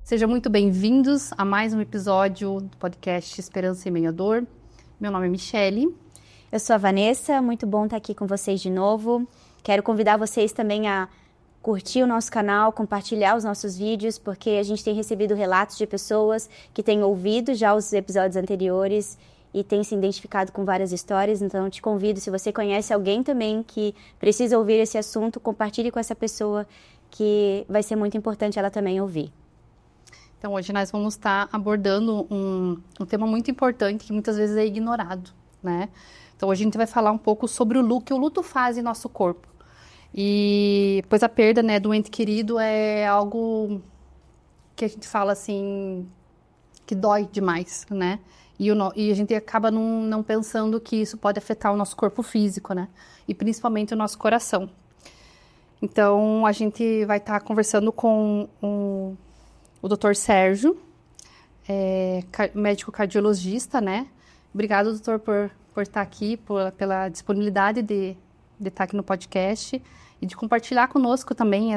Sejam muito bem-vindos a mais um episódio do podcast Esperança em Meio à Dor. Meu nome é Michele. Eu sou a Vanessa, muito bom estar aqui com vocês de novo. Quero convidar vocês também a curtir o nosso canal, compartilhar os nossos vídeos, porque a gente tem recebido relatos de pessoas que têm ouvido já os episódios anteriores e têm se identificado com várias histórias. Então, eu te convido, se você conhece alguém também que precisa ouvir esse assunto, compartilhe com essa pessoa, que vai ser muito importante ela também ouvir. Então, hoje nós vamos estar abordando um tema muito importante que muitas vezes é ignorado, né? Então, hoje a gente vai falar um pouco sobre o luto, que o luto faz em nosso corpo. E, pois a perda, né, do ente querido é algo que a gente fala assim, que dói demais, né? E a gente acaba não pensando que isso pode afetar o nosso corpo físico, né? E principalmente o nosso coração. Então, a gente vai estar conversando com o Dr. Sérgio, médico cardiologista, né? Obrigado, doutor, por estar aqui, pela disponibilidade de estar aqui no podcast e de compartilhar conosco também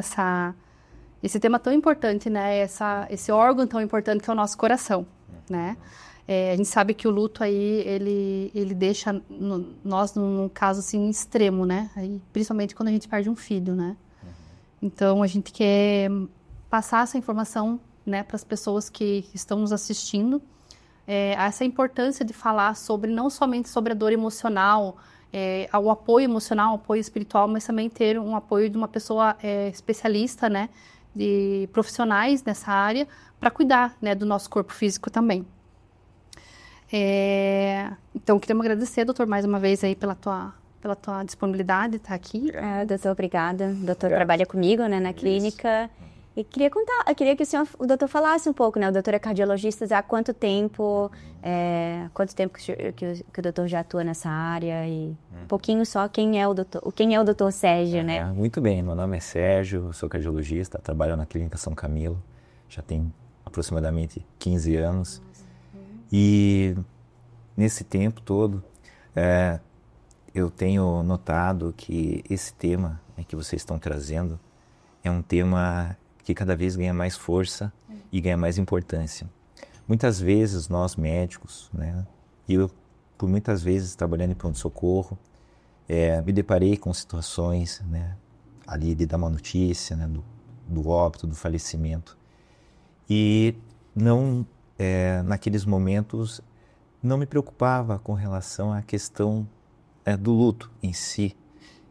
esse tema tão importante, né? Esse órgão tão importante que é o nosso coração, né? A gente sabe que o luto aí, ele deixa nós num caso assim extremo, né? Aí, principalmente quando a gente perde um filho, né? Então, a gente quer passar essa informação, né, para as pessoas que estão nos assistindo, essa importância de falar não somente sobre a dor emocional, o apoio emocional, o apoio espiritual, mas também ter um apoio de uma pessoa especialista, né, de profissionais nessa área, para cuidar, né, do nosso corpo físico também. Então, queremos agradecer, doutor, mais uma vez aí pela tua disponibilidade de estar aqui. Doutor, obrigada. O doutor trabalha comigo, né, na clínica. E queria que o doutor falasse um pouco, né? O doutor é cardiologista há quanto tempo que o doutor já atua nessa área e um pouquinho só quem é o doutor Sérgio, né? Muito bem, meu nome é Sérgio, sou cardiologista, trabalho na Clínica São Camilo, já tem aproximadamente 15 anos. E nesse tempo todo, eu tenho notado que esse tema que vocês estão trazendo é um tema que cada vez ganha mais força e ganha mais importância. Muitas vezes nós médicos, né, e eu por muitas vezes trabalhando em pronto-socorro, me deparei com situações, né, ali de dar uma notícia, né, do óbito, do falecimento. E naqueles momentos não me preocupava com relação à questão do luto em si.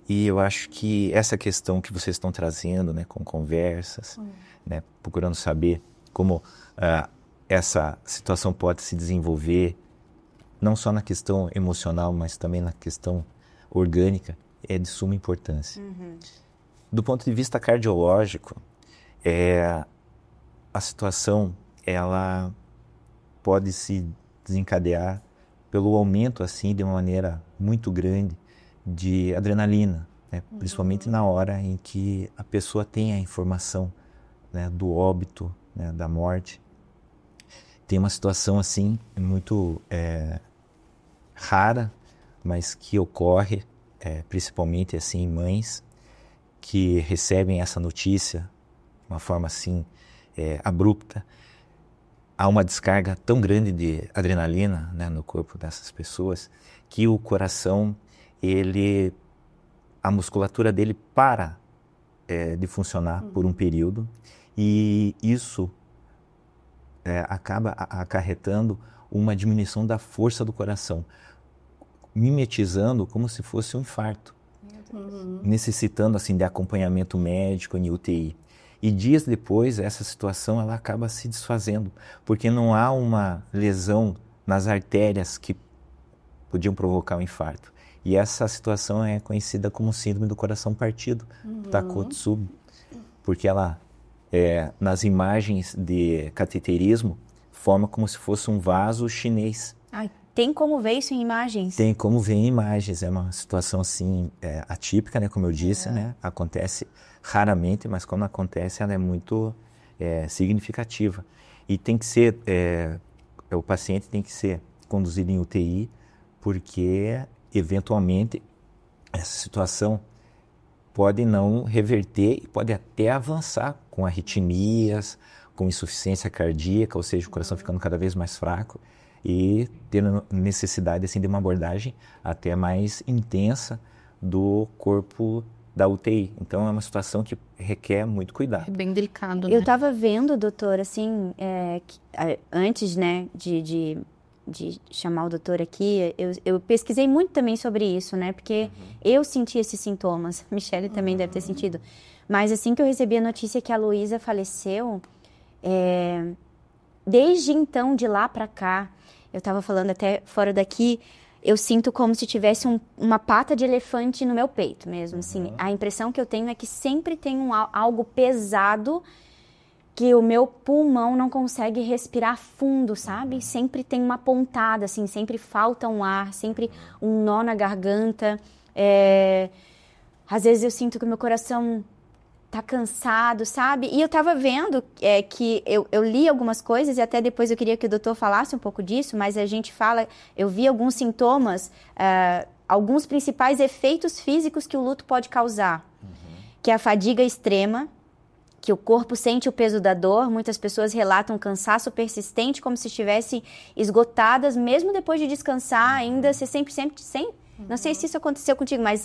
E eu acho que essa questão que vocês estão trazendo, né, com conversas, né, procurando saber como essa situação pode se desenvolver, não só na questão emocional, mas também na questão orgânica, é de suma importância. Do ponto de vista cardiológico, a situação ela pode se desencadear pelo aumento assim de uma maneira muito grande de adrenalina, né? Principalmente na hora em que a pessoa tem a informação, né, do óbito, né, da morte. Tem uma situação assim muito rara, mas que ocorre principalmente assim em mães que recebem essa notícia de uma forma assim abrupta. Há uma descarga tão grande de adrenalina, né, no corpo dessas pessoas que o coração a musculatura dele para de funcionar por um período e isso acaba acarretando uma diminuição da força do coração, mimetizando como se fosse um infarto, necessitando assim de acompanhamento médico em UTI. E dias depois essa situação ela acaba se desfazendo, porque não há uma lesão nas artérias que podiam provocar um infarto. E essa situação é conhecida como síndrome do coração partido, Takotsubo, porque ela, nas imagens de cateterismo, forma como se fosse um vaso chinês. Tem como ver isso em imagens? Tem como ver em imagens, é uma situação assim atípica, né, como eu disse, né, acontece raramente, mas quando acontece ela é muito significativa. E tem que ser, o paciente tem que ser conduzido em UTI, porque eventualmente essa situação pode não reverter e pode até avançar com arritmias, com insuficiência cardíaca, ou seja, o coração ficando cada vez mais fraco e tendo necessidade assim, de uma abordagem até mais intensa do corpo da UTI. Então, é uma situação que requer muito cuidado. É bem delicado, né? Eu estava vendo, doutor, assim, antes, né, de chamar o doutor aqui, eu pesquisei muito também sobre isso, né, porque eu senti esses sintomas, Michele também deve ter sentido, mas assim que eu recebi a notícia que a Luísa faleceu, desde então, de lá para cá, eu estava falando até fora daqui, eu sinto como se tivesse uma pata de elefante no meu peito mesmo, assim. A impressão que eu tenho é que sempre tem algo pesado que o meu pulmão não consegue respirar fundo, sabe? Sempre tem uma pontada, assim, sempre falta um ar, sempre um nó na garganta. Às vezes eu sinto que o meu coração tá cansado, sabe? E eu tava vendo que eu li algumas coisas e até depois eu queria que o doutor falasse um pouco disso, mas a gente fala, eu vi alguns sintomas, alguns principais efeitos físicos que o luto pode causar, que é a fadiga extrema, que o corpo sente o peso da dor, muitas pessoas relatam cansaço persistente, como se estivessem esgotadas, mesmo depois de descansar, ainda você sempre não sei se isso aconteceu contigo, mas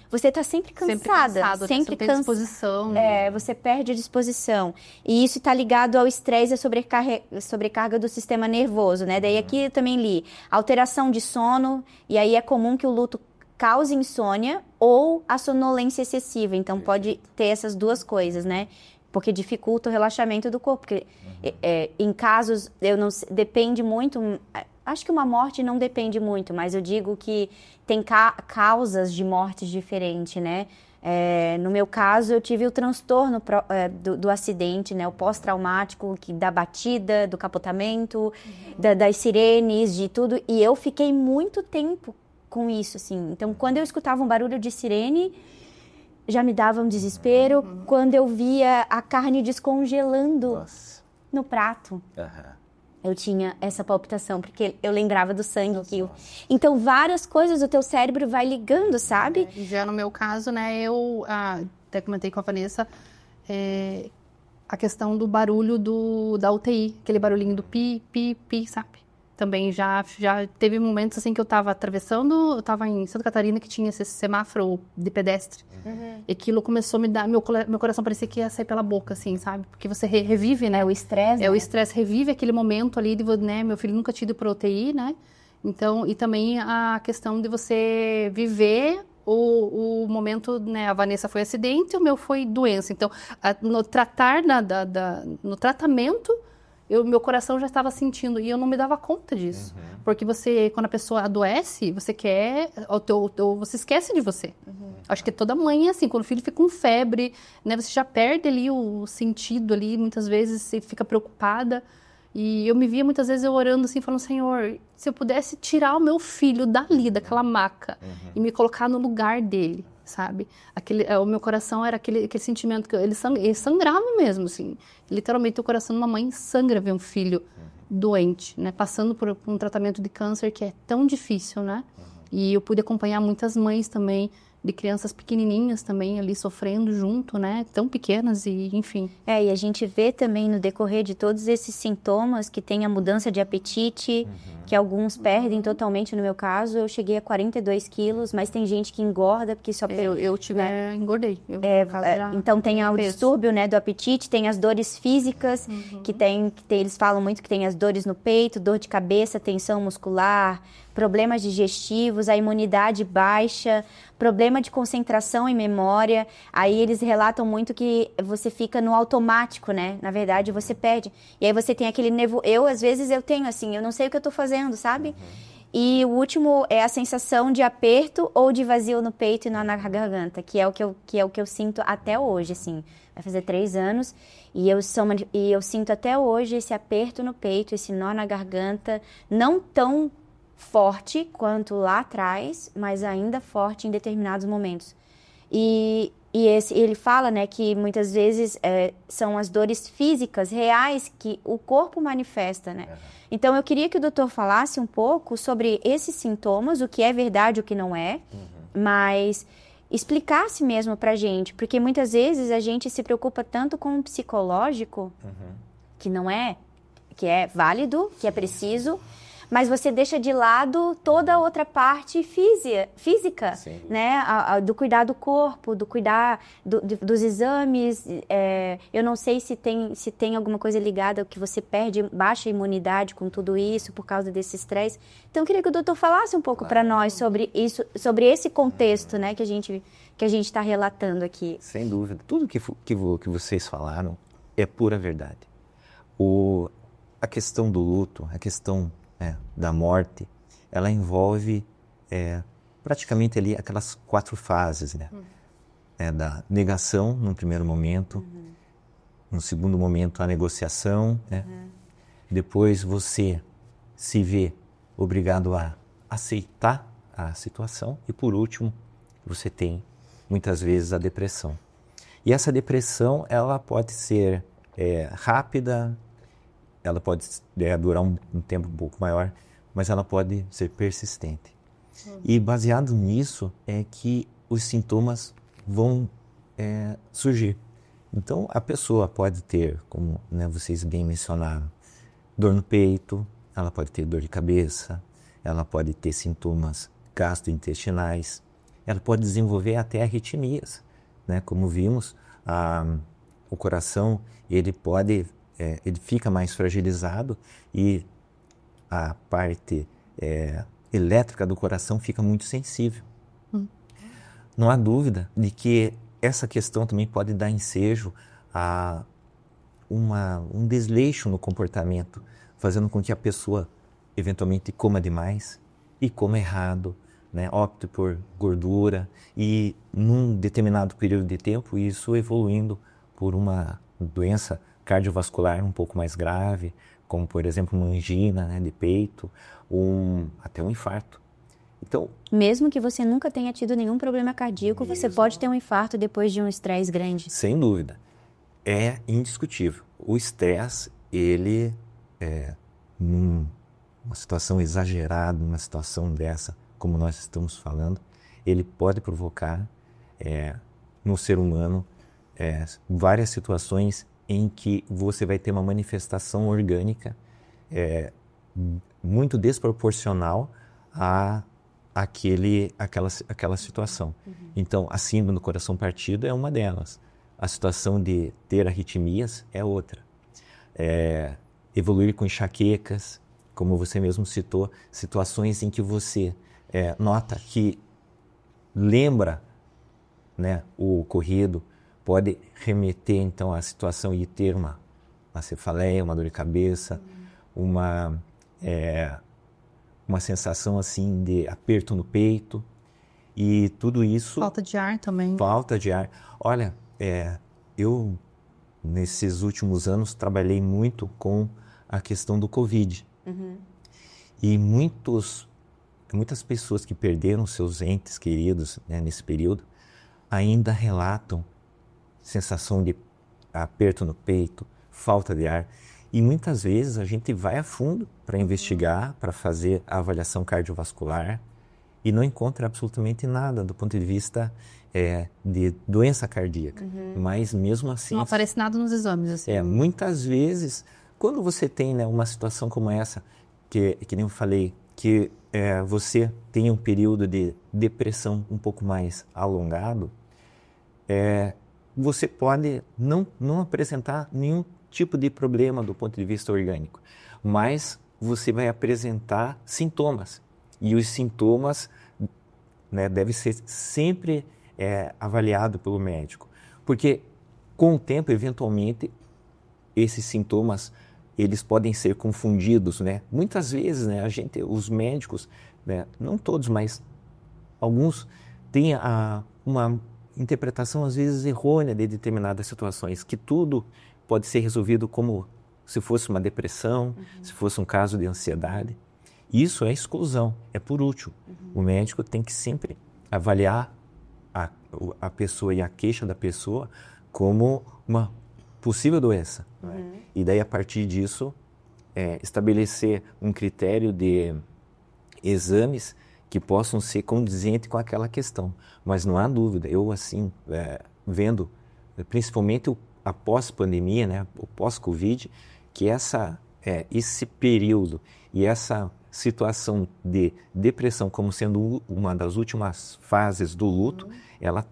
você está sempre cansada, sempre tem disposição. Você perde a disposição. E isso está ligado ao estresse e à sobrecarga do sistema nervoso, né? Daí aqui eu também li alteração de sono, e aí é comum que o luto cause insônia ou a sonolência excessiva. Então pode ter essas duas coisas, né? Porque dificulta o relaxamento do corpo. Porque em casos, depende muito. Acho que uma morte não depende muito, mas eu digo que tem causas de mortes diferentes, né? No meu caso, eu tive o transtorno do acidente, né? O pós-traumático, da batida, do capotamento, das sirenes, de tudo. E eu fiquei muito tempo com isso, assim. Então, quando eu escutava um barulho de sirene, já me dava um desespero. Quando eu via a carne descongelando no prato. Eu tinha essa palpitação, porque eu lembrava do sangue. Então, várias coisas do teu cérebro vai ligando, sabe? Já no meu caso, né, eu até comentei com a Vanessa, a questão do barulho da UTI, aquele barulhinho do pi, pi, pi, sabe? Também já teve momentos assim que eu estava em Santa Catarina, que tinha esse semáforo de pedestre. E aquilo começou a me dar, meu coração parecia que ia sair pela boca, assim, sabe? Porque você revive, né? O estresse, né? O estresse revive aquele momento ali, né? Meu filho nunca tinha ido para UTI, né? Então, e também a questão de você viver o momento, né? A Vanessa foi acidente, o meu foi doença. Então, no tratamento, meu coração já estava sentindo e eu não me dava conta disso. Porque quando a pessoa adoece, você esquece de você. Acho que toda mãe é assim, quando o filho fica com febre, né, você já perde ali o sentido ali, muitas vezes você fica preocupada. E eu me via muitas vezes eu orando assim, falando, Senhor, se eu pudesse tirar o meu filho daquela maca e me colocar no lugar dele, sabe? O meu coração era aquele sentimento que ele sangrava mesmo, assim. Literalmente o coração de uma mãe sangra ver um filho doente, né? Passando por um tratamento de câncer que é tão difícil, né? E eu pude acompanhar muitas mães também, de crianças pequenininhas também ali sofrendo junto, né? Tão pequenas e enfim. E a gente vê também no decorrer de todos esses sintomas que tem a mudança de apetite, que alguns perdem totalmente. No meu caso, eu cheguei a 42 quilos, mas tem gente que engorda porque só... engordei. Então tem o distúrbio, né, do apetite, tem as dores físicas, eles falam muito que tem as dores no peito, dor de cabeça, tensão muscular, problemas digestivos, a imunidade baixa, problema de concentração e memória. Aí eles relatam muito que você fica no automático, né? Na verdade, você perde. E aí você tem aquele nervo... Às vezes, eu tenho assim, eu não sei o que eu tô fazendo, sabe? E o último é a sensação de aperto ou de vazio no peito e nó na garganta, que é o que eu sinto até hoje, assim. Vai fazer 3 anos e eu sinto até hoje esse aperto no peito, esse nó na garganta, não tão forte quanto lá atrás, mas ainda forte em determinados momentos. E ele fala, né, que muitas vezes são as dores físicas reais que o corpo manifesta, né? Então eu queria que o doutor falasse um pouco sobre esses sintomas, o que é verdade, o que não é, mas explicasse mesmo pra gente, porque muitas vezes a gente se preocupa tanto com o psicológico que não é, que é válido, que é preciso, mas você deixa de lado toda a outra parte física, né? Do cuidar do corpo, do cuidar dos exames. Eu não sei se tem alguma coisa ligada que você perde baixa imunidade com tudo isso por causa desse estresse. Então, eu queria que o doutor falasse um pouco para nós sobre isso, sobre esse contexto, né, que a gente está relatando aqui. Sem dúvida. Tudo que vocês falaram é pura verdade. A questão do luto, a questão da morte, ela envolve praticamente ali aquelas 4 fases, né? Da negação, num primeiro momento, no segundo momento a negociação, né? Depois você se vê obrigado a aceitar a situação e, por último, você tem muitas vezes a depressão. E essa depressão, ela pode ser rápida, ela pode durar um tempo um pouco maior, mas ela pode ser persistente. E baseado nisso é que os sintomas vão surgir. Então, a pessoa pode ter, como vocês bem mencionaram, dor no peito, ela pode ter dor de cabeça, ela pode ter sintomas gastrointestinais, ela pode desenvolver até arritmias, né? Como vimos, o coração ele fica mais fragilizado e a parte elétrica do coração fica muito sensível. Não há dúvida de que essa questão também pode dar ensejo a um desleixo no comportamento, fazendo com que a pessoa eventualmente coma demais e coma errado, né? Opte por gordura e num determinado período de tempo isso evoluindo por uma doença cardiovascular um pouco mais grave, como por exemplo uma angina, né, de peito, até um infarto. Então, mesmo que você nunca tenha tido nenhum problema cardíaco, você pode ter um infarto depois de um estresse grande. Sem dúvida. É indiscutível. O estresse, ele numa situação exagerada, numa situação dessa, como nós estamos falando, ele pode provocar no ser humano várias situações em que você vai ter uma manifestação orgânica muito desproporcional àquela situação. Então, a síndrome do coração partido é uma delas. A situação de ter arritmias é outra. Evoluir com enxaquecas, como você mesmo citou, situações em que você nota que lembra, né, o ocorrido, pode remeter então à situação e ter uma cefaleia, uma dor de cabeça, uma sensação assim de aperto no peito e tudo isso... Falta de ar também. Falta de ar. Olha, eu nesses últimos anos trabalhei muito com a questão do Covid. E muitas pessoas que perderam seus entes queridos, né, nesse período ainda relatam sensação de aperto no peito, falta de ar. E muitas vezes a gente vai a fundo para investigar, para fazer a avaliação cardiovascular e não encontra absolutamente nada do ponto de vista de doença cardíaca. Mas mesmo assim... Não aparece nada nos exames. Assim. Muitas vezes, quando você tem, né, uma situação como essa, que nem eu falei, que você tem um período de depressão um pouco mais alongado, você pode não apresentar nenhum tipo de problema do ponto de vista orgânico, mas você vai apresentar sintomas. E os sintomas, né, devem ser sempre avaliados pelo médico, porque com o tempo, eventualmente, esses sintomas eles podem ser confundidos, né? Muitas vezes, né, os médicos, né, não todos, mas alguns têm uma interpretação às vezes errônea de determinadas situações, que tudo pode ser resolvido como se fosse uma depressão, se fosse um caso de ansiedade. Isso é exclusão, é por útil. O médico tem que sempre avaliar a pessoa e a queixa da pessoa como uma possível doença. Né? E daí, a partir disso, estabelecer um critério de exames que possam ser condizentes com aquela questão. Mas não há dúvida, eu assim, vendo principalmente a pós-pandemia, né, o pós-Covid, que esse período e essa situação de depressão como sendo uma das últimas fases do luto, ela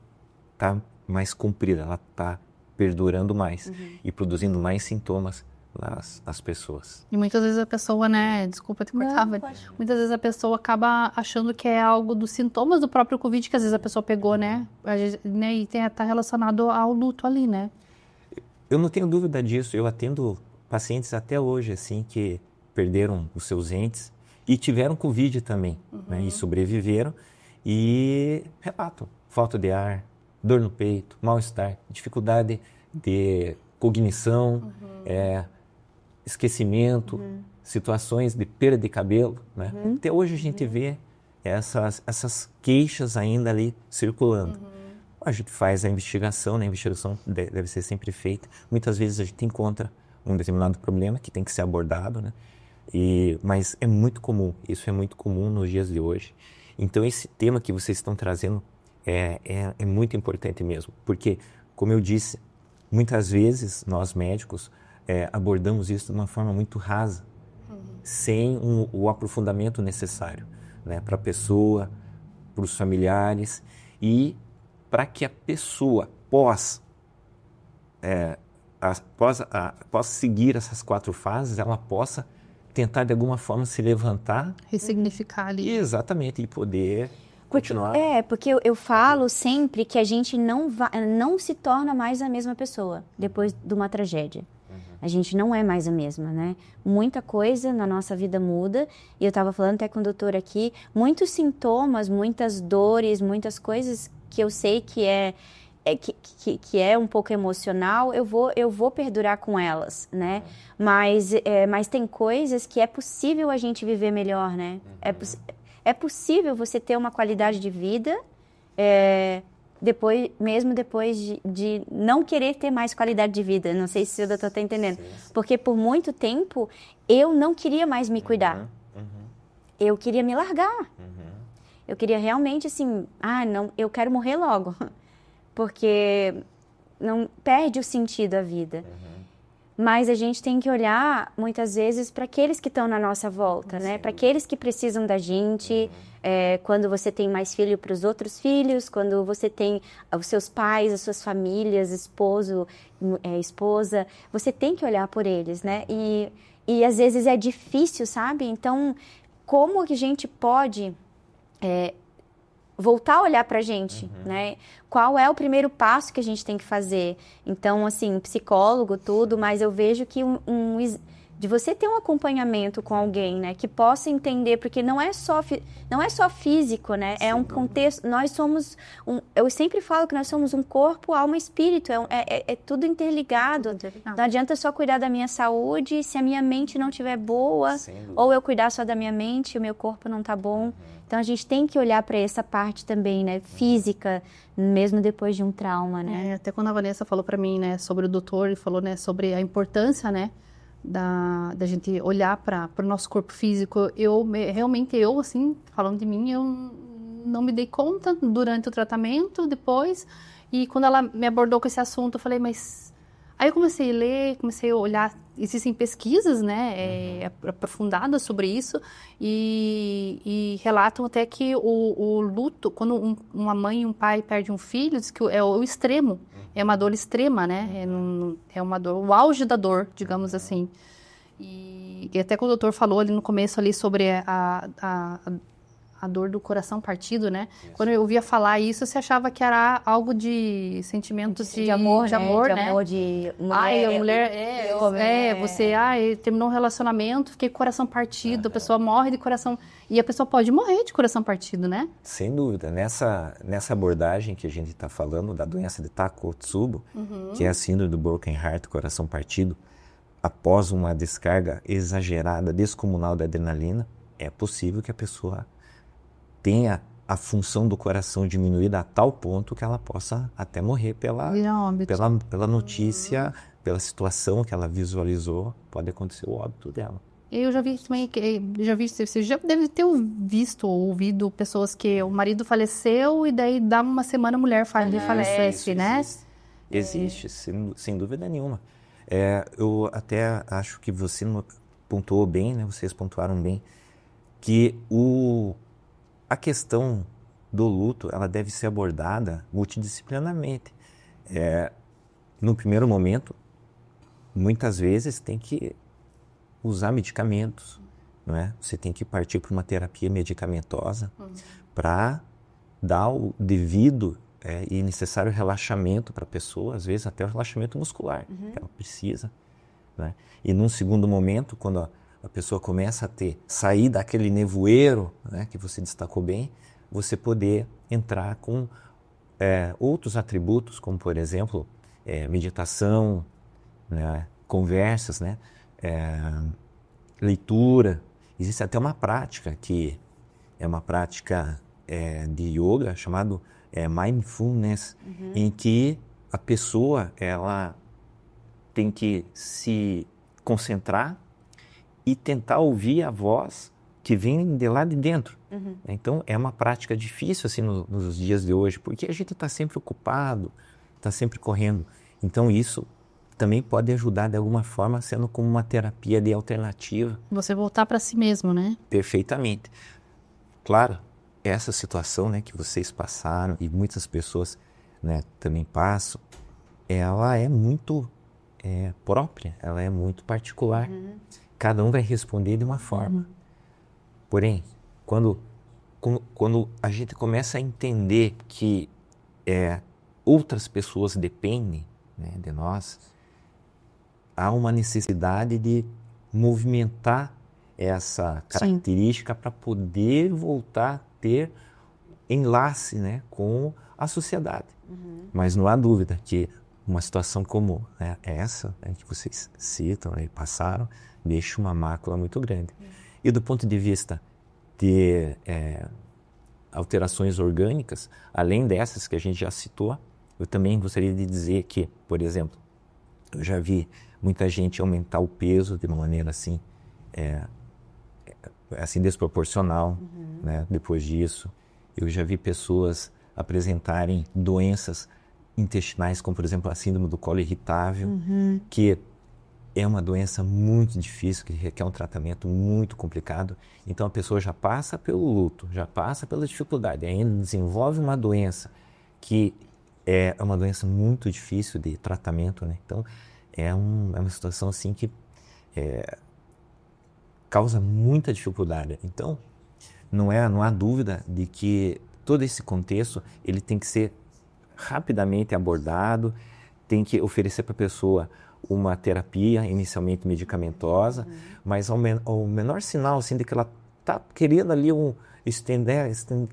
está mais comprida, ela está perdurando mais e produzindo mais sintomas nas pessoas. E muitas vezes a pessoa, né, desculpa te cortar, mas muitas vezes a pessoa acaba achando que é algo dos sintomas do próprio Covid, que às vezes a pessoa pegou, né, e está relacionado ao luto ali, né? Eu não tenho dúvida disso, eu atendo pacientes até hoje, assim, que perderam os seus entes e tiveram Covid também, né, e sobreviveram e relatam falta de ar, dor no peito, mal-estar, dificuldade de cognição, esquecimento, situações de perda de cabelo, né? Até hoje a gente vê essas queixas ainda ali circulando. A gente faz a investigação, né? A investigação deve ser sempre feita. Muitas vezes a gente encontra um determinado problema que tem que ser abordado, né? Mas é muito comum, isso é muito comum nos dias de hoje. Então esse tema que vocês estão trazendo é muito importante mesmo, porque, como eu disse, muitas vezes nós médicos abordamos isso de uma forma muito rasa, sem o aprofundamento necessário, né, para a pessoa, para os familiares e para que a pessoa possa seguir essas 4 fases, ela possa tentar de alguma forma se levantar, ressignificar ali. Exatamente, e poder continuar. Porque eu falo sempre que a gente não se torna mais a mesma pessoa depois de uma tragédia. A gente não é mais a mesma, né? Muita coisa na nossa vida muda, e eu estava falando até com o doutor aqui, muitos sintomas, muitas dores, muitas coisas que eu sei que é um pouco emocional, eu vou perdurar com elas, né? Mas tem coisas que é possível a gente viver melhor, né? É possível você ter uma qualidade de vida mesmo depois de não querer ter mais qualidade de vida. Não sei se o doutor está entendendo. Porque por muito tempo eu não queria mais me cuidar. Eu queria me largar. Eu queria realmente assim, não, eu quero morrer logo. Porque não perde o sentido da vida. Mas a gente tem que olhar, muitas vezes, para aqueles que estão na nossa volta, né? Para aqueles que precisam da gente. Quando você tem mais filho, para os outros filhos. Quando você tem os seus pais, as suas famílias, esposo, esposa. Você tem que olhar por eles, né? E às vezes é difícil, sabe? Então, como que a gente pode voltar a olhar para a gente, né? Qual é o primeiro passo que a gente tem que fazer? Então, assim, psicólogo, tudo, mas eu vejo que de você ter um acompanhamento com alguém, né? Que possa entender, porque não é só físico, né? É um contexto, nós somos eu sempre falo que nós somos um corpo, alma e espírito, é tudo interligado. Não adianta só cuidar da minha saúde se a minha mente não estiver boa, ou eu cuidar só da minha mente e o meu corpo não tá bom. Então, a gente tem que olhar para essa parte também, né? Física, mesmo depois de um trauma, né? Até quando a Vanessa falou para mim, né, sobre o doutor, e falou, né, sobre a importância, né, da gente olhar para o nosso corpo físico, realmente, assim, falando de mim, eu não me dei conta durante o tratamento, depois, e quando ela me abordou com esse assunto, eu falei, mas... Aí eu comecei a ler, comecei a olhar, existem pesquisas, né, aprofundadas sobre isso, e relatam até que o luto, quando uma mãe e um pai perdem um filho, diz que é o extremo, é uma dor extrema, né, é uma dor, o auge da dor, digamos assim. E até que o doutor falou ali no começo ali sobre a dor do coração partido, né? Quando eu ouvia falar isso, você achava que era algo de sentimentos de amor, né? De amor, de mulher, você terminou um relacionamento, fiquei com o coração partido, a pessoa morre de coração, e a pessoa pode morrer de coração partido, né? Sem dúvida. Nessa abordagem que a gente está falando, da doença de Takotsubo, que é a síndrome do broken heart, coração partido, após uma descarga exagerada, descomunal da adrenalina, é possível que a pessoa tenha a função do coração diminuída a tal ponto que ela possa até morrer pela notícia, pela situação que ela visualizou, pode acontecer o óbito dela. Eu já vi também, você já deve ter visto ou ouvido pessoas que o marido faleceu e daí dá uma semana a mulher falece, né? Existe, sem dúvida nenhuma. Eu até acho que você pontuou bem, né? Vocês pontuaram bem, que a questão do luto, ela deve ser abordada multidisciplinarmente. No primeiro momento, muitas vezes tem que usar medicamentos, não é? Você tem que partir para uma terapia medicamentosa para dar o devido e necessário relaxamento para a pessoa, às vezes até o relaxamento muscular que ela precisa, né? E num segundo momento, quando a pessoa começa a sair daquele nevoeiro, né, que você destacou bem, você poder entrar com outros atributos, como por exemplo, meditação, né, conversas, né, leitura. Existe até uma prática que é uma prática de yoga chamado mindfulness, em que a pessoa ela tem que se concentrar e tentar ouvir a voz que vem de lá de dentro. Então é uma prática difícil assim nos dias de hoje, porque a gente está sempre ocupado, está sempre correndo. Então isso também pode ajudar de alguma forma, sendo como uma terapia de alternativa. Você voltar para si mesmo, né? Perfeitamente. Claro, essa situação, né, que vocês passaram e muitas pessoas, né, também passam, ela é muito própria, ela é muito particular. Cada um vai responder de uma forma. Porém, quando a gente começa a entender que outras pessoas dependem, né, de nós, há uma necessidade de movimentar essa característica para poder voltar a ter enlace, né, com a sociedade. Mas não há dúvida que uma situação como essa, né, que vocês citam e passaram, deixa uma mácula muito grande. E do ponto de vista de alterações orgânicas, além dessas que a gente já citou, eu também gostaria de dizer que, por exemplo, eu já vi muita gente aumentar o peso de uma maneira assim, assim desproporcional, né, depois disso. Eu já vi pessoas apresentarem doenças intestinais, como por exemplo a síndrome do colo irritável, que é uma doença muito difícil, que requer um tratamento muito complicado. Então a pessoa já passa pelo luto, já passa pela dificuldade, ainda desenvolve uma doença que é uma doença muito difícil de tratamento, né? Então é uma situação assim que causa muita dificuldade. Então não há dúvida de que todo esse contexto ele tem que ser rapidamente abordado, tem que oferecer para a pessoa uma terapia inicialmente medicamentosa, mas ao menor sinal assim, de que ela está querendo ali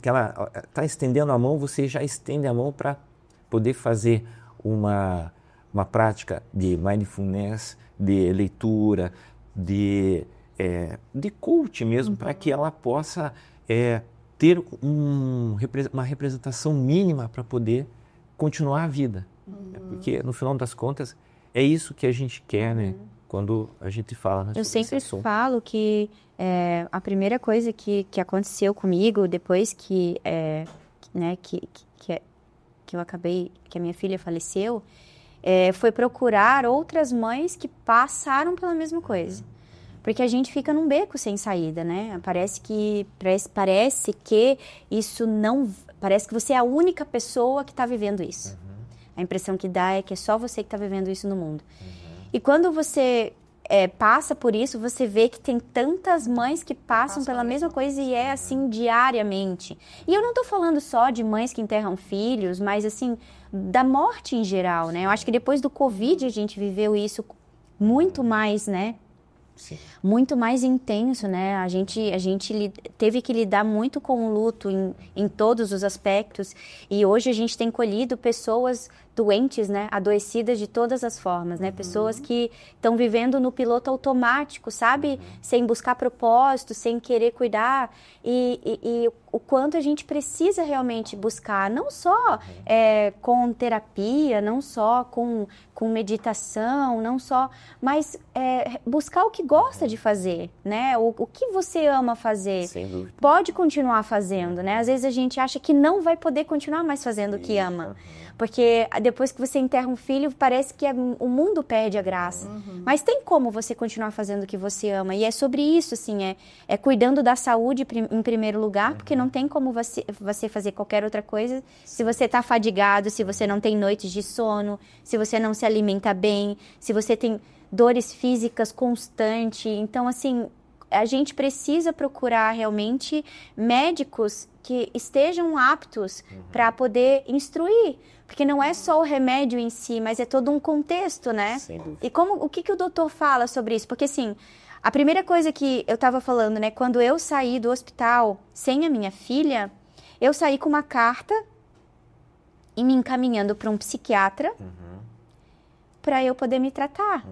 que ela está estendendo a mão, você já estende a mão para poder fazer uma prática de mindfulness, de leitura, de coach mesmo, para que ela possa ter uma representação mínima para poder continuar a vida. Porque, no final das contas, é isso que a gente quer, né? Quando a gente fala... Eu sempre falo que a primeira coisa que aconteceu comigo depois que a minha filha faleceu, foi procurar outras mães que passaram pela mesma coisa. Porque a gente fica num beco sem saída, né? Parece que isso não... Parece que você é a única pessoa que está vivendo isso. A impressão que dá é que é só você que está vivendo isso no mundo. E quando você passa por isso, você vê que tem tantas mães que passam pela mesma coisa e é assim diariamente. E eu não estou falando só de mães que enterram filhos, mas assim, da morte em geral, né? Eu acho que depois do Covid a gente viveu isso muito mais, né? Sim. Muito mais intenso, né? A gente teve que lidar muito com o luto em todos os aspectos, e hoje a gente tem colhido pessoas doentes, né? Adoecidas de todas as formas, né? Pessoas que estão vivendo no piloto automático, sabe? Sem buscar propósito, sem querer cuidar, e o quanto a gente precisa realmente buscar, não só com terapia, não só com meditação, não só, mas buscar o que gosta de fazer, né? O que você ama fazer. Sem dúvida. Pode continuar fazendo, né? Às vezes a gente acha que não vai poder continuar mais fazendo o que ama. Porque depois que você enterra um filho, parece que o mundo perde a graça. Mas tem como você continuar fazendo o que você ama. E é sobre isso, assim, é cuidando da saúde em primeiro lugar, porque não tem como você fazer qualquer outra coisa se você está fadigado, se você não tem noites de sono, se você não se alimenta bem, se você tem dores físicas constantes. Então, assim, a gente precisa procurar realmente médicos que estejam aptos para poder instruir. Porque não é só o remédio em si, mas é todo um contexto, né? Sem dúvida. E o que o doutor fala sobre isso? Porque, assim, a primeira coisa que eu estava falando, né? Quando eu saí do hospital sem a minha filha, eu saí com uma carta e me encaminhando para um psiquiatra para eu poder me tratar.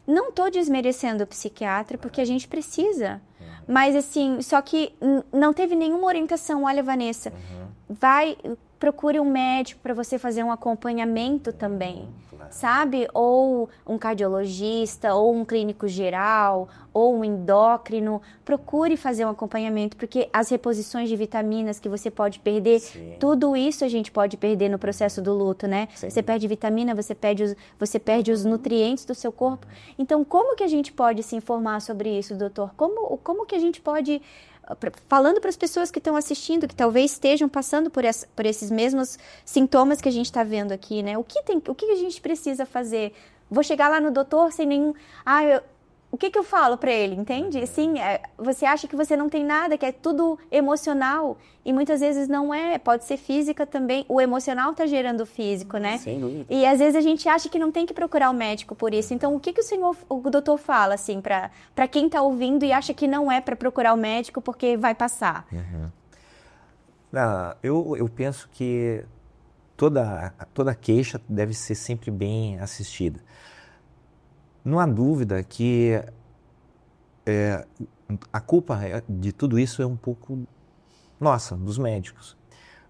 Não estou desmerecendo o psiquiatra, porque a gente precisa. Mas, assim, só que não teve nenhuma orientação. Olha, Vanessa, procure um médico para você fazer um acompanhamento também, sabe? Ou um cardiologista, ou um clínico geral, ou um endócrino. Procure fazer um acompanhamento, porque as reposições de vitaminas que você pode perder, tudo isso a gente pode perder no processo do luto, né? Você perde vitamina, você perde os nutrientes do seu corpo. Então, como que a gente pode se informar sobre isso, doutor? Como que a gente pode... Falando para as pessoas que estão assistindo, que talvez estejam passando por esses mesmos sintomas que a gente está vendo aqui, né? O que a gente precisa fazer? Vou chegar lá no doutor sem nenhum... o que eu falo para ele, entende? Assim, você acha que você não tem nada, que é tudo emocional, e muitas vezes não é, pode ser física também. O emocional está gerando o físico, né? Sem dúvida. E às vezes a gente acha que não tem que procurar o médico por isso. Então, o doutor fala, assim, para quem está ouvindo e acha que não é para procurar o médico porque vai passar? Eu penso que toda queixa deve ser sempre bem assistida. Não há dúvida que a culpa de tudo isso é um pouco nossa, dos médicos.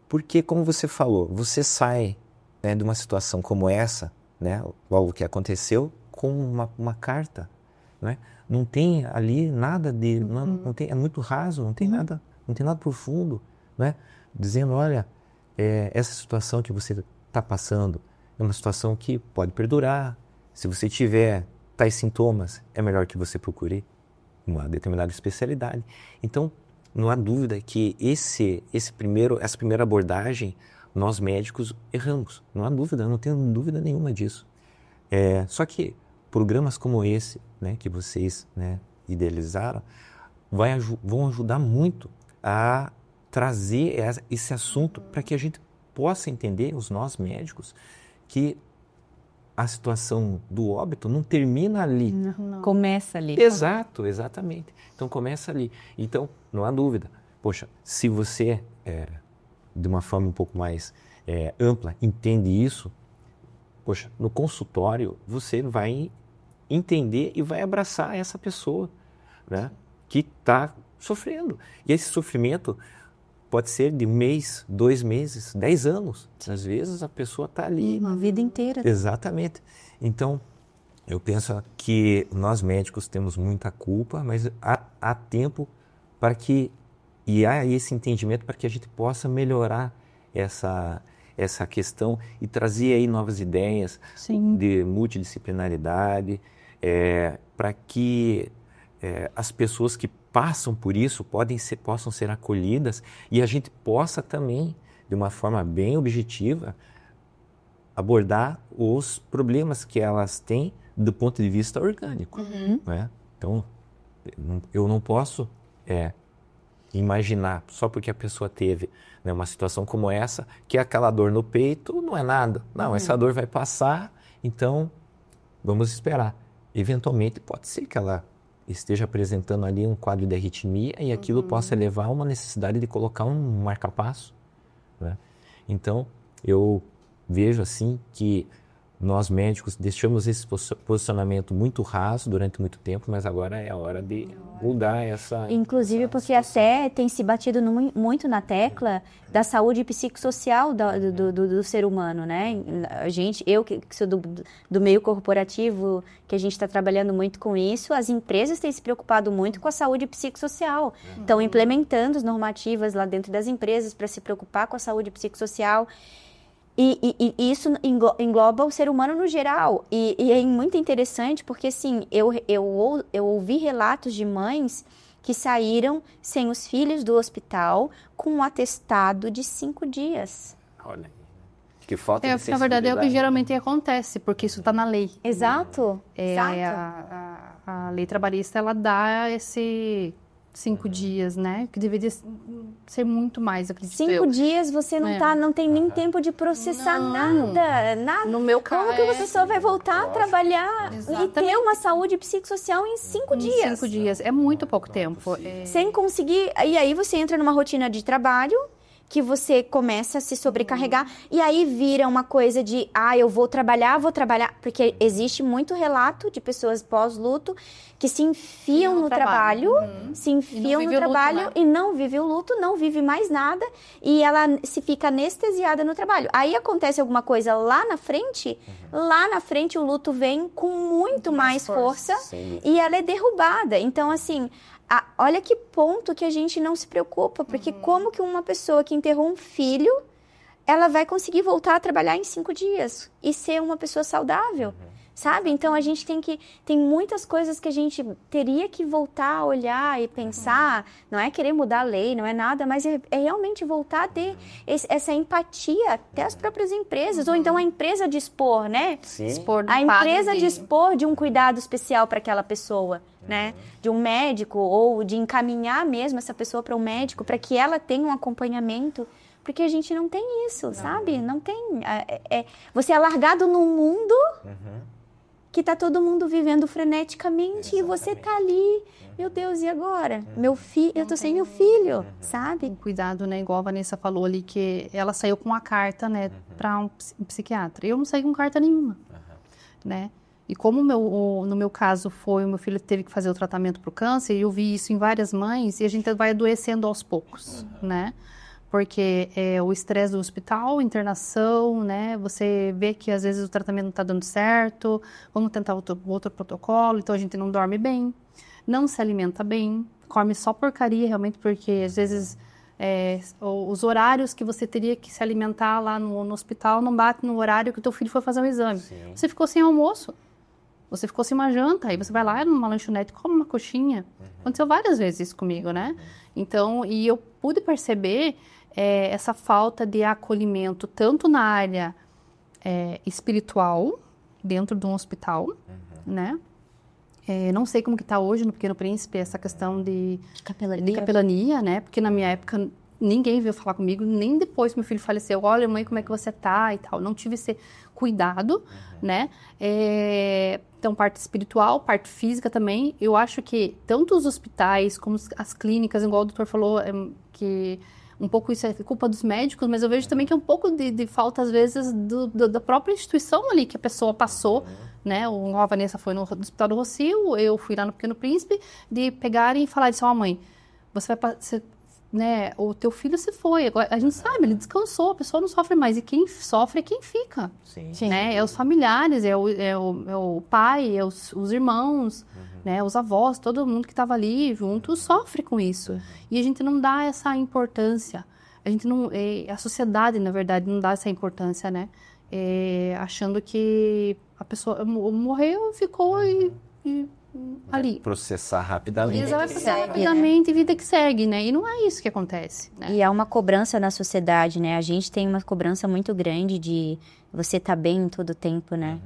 Porque, como você falou, você sai, né, de uma situação como essa, né, logo que aconteceu, com uma carta. Né? Não tem ali nada de... Não tem, é muito raso, não tem nada profundo. Né? Dizendo, olha, essa situação que você está passando é uma situação que pode perdurar. Se você tiver tais sintomas, é melhor que você procure uma determinada especialidade. Então, não há dúvida que essa primeira abordagem, nós médicos erramos. Não há dúvida, não tenho dúvida nenhuma disso. Só que programas como esse, né, que vocês, né, idealizaram, vão ajudar muito a trazer esse assunto para que a gente possa entender, nós médicos, que a situação do óbito não termina ali. Não. Começa ali. Exato, exatamente. Então começa ali. Então, não há dúvida. Poxa, se você, de uma forma um pouco mais ampla, entende isso, poxa, no consultório você vai entender e vai abraçar essa pessoa, né, que está sofrendo. E esse sofrimento pode ser de 1 mês, 2 meses, 10 anos. Às vezes a pessoa está ali. Uma vida inteira. Exatamente. Então, eu penso que nós médicos temos muita culpa, mas há tempo para que... E há esse entendimento para que a gente possa melhorar essa questão e trazer aí novas ideias de multidisciplinaridade, para que as pessoas que passam por isso possam ser acolhidas e a gente possa também, de uma forma bem objetiva, abordar os problemas que elas têm do ponto de vista orgânico. Né? Então, eu não posso imaginar, só porque a pessoa teve, né, uma situação como essa, que aquela dor no peito não é nada. Não, essa dor vai passar, então vamos esperar. Eventualmente pode ser que ela esteja apresentando ali um quadro de arritmia e aquilo possa levar a uma necessidade de colocar um marca-passo. Né? Então, eu vejo assim que Nós médicos deixamos esse posicionamento muito raso durante muito tempo, mas agora é a hora de mudar essa... Inclusive porque até tem se batido muito na tecla da saúde psicossocial do ser humano, né? Eu que sou do meio corporativo, que a gente está trabalhando muito com isso, as empresas têm se preocupado muito com a saúde psicossocial. Estão implementando as normativas lá dentro das empresas para se preocupar com a saúde psicossocial. E isso engloba o ser humano no geral. E é muito interessante porque, assim, eu ouvi relatos de mães que saíram sem os filhos do hospital com um atestado de 5 dias. Olha, que falta de Na sensibilidade. verdade, é o que geralmente acontece, porque isso está na lei. Exato. A lei trabalhista, ela dá esse 5 dias, né? Que deveria ser muito mais, acredito 5 dias você não tem nem tempo de processar nada. No meu caso, como que você só vai voltar a trabalhar e ter uma saúde psicossocial em 5 dias? 5 dias, é muito pouco tempo. Sem conseguir... E aí você entra numa rotina de trabalho que você começa a se sobrecarregar e aí vira uma coisa de, eu vou trabalhar, porque existe muito relato de pessoas pós-luto que se enfiam no trabalho, se enfiam no trabalho e não vive o luto, não vive mais nada e ela se fica anestesiada no trabalho. Aí acontece alguma coisa lá na frente o luto vem com muito mais força e ela é derrubada. Então, assim... olha que ponto que a gente não se preocupa, porque como que uma pessoa que enterrou um filho, ela vai conseguir voltar a trabalhar em 5 dias e ser uma pessoa saudável, sabe? Então a gente tem muitas coisas que a gente teria que voltar a olhar e pensar, não é querer mudar a lei, não é nada, mas é realmente voltar a ter essa empatia até as próprias empresas, ou então a empresa dispor, né? A empresa dispor de um cuidado especial para aquela pessoa. Né? De um médico ou de encaminhar mesmo essa pessoa para um médico para que ela tenha um acompanhamento, porque a gente não tem isso, sabe? Não tem. Você é largado num mundo que tá todo mundo vivendo freneticamente e você tá ali, meu Deus, e agora? Meu filho, eu tô sem meu filho, sabe? Cuidado, né? Igual a Vanessa falou ali, que ela saiu com uma carta, né, para um psiquiatra. Eu não saí com carta nenhuma, né? E como no meu caso o meu filho teve que fazer o tratamento para o câncer, e eu vi isso em várias mães, e a gente vai adoecendo aos poucos, né? Porque o estresse do hospital, internação, né? Você vê que às vezes o tratamento não está dando certo, vamos tentar outro protocolo, então a gente não dorme bem, não se alimenta bem, come só porcaria realmente, porque às vezes os horários que você teria que se alimentar lá no hospital não batem no horário que o teu filho foi fazer um exame. Sim. Você ficou sem almoço. Você ficou sem uma janta, aí você vai lá numa lanchonete e come uma coxinha. Aconteceu várias vezes isso comigo, né? Então, e eu pude perceber essa falta de acolhimento, tanto na área espiritual, dentro de um hospital, né? Não sei como que está hoje no Pequeno Príncipe essa questão de capelania, né? Porque na minha época ninguém veio falar comigo, nem depois que meu filho faleceu. Olha, mãe, como é que você tá e tal. Não tive esse cuidado, né? Então, parte espiritual, parte física também. Eu acho que tanto os hospitais como as clínicas, igual o doutor falou, que um pouco isso é culpa dos médicos, mas eu vejo também que é um pouco de falta, às vezes, da própria instituição ali que a pessoa passou, né? A Vanessa foi no Hospital do Rocio, eu fui lá no Pequeno Príncipe, de pegarem e falar assim, mãe, você vai... né, o teu filho se foi, agora, a gente sabe, ele descansou, a pessoa não sofre mais, e quem sofre é quem fica, né, é os familiares, é o pai, é os irmãos, né, os avós, todo mundo que estava ali junto sofre com isso, e a gente não dá essa importância, a sociedade, na verdade, não dá essa importância, né, achando que a pessoa morreu, ficou ali. Processar rapidamente. Eles vai processar rapidamente e vida que segue, né? E não é isso que acontece, né? E há uma cobrança na sociedade, né? A gente tem uma cobrança muito grande de você estar bem em todo o tempo, né?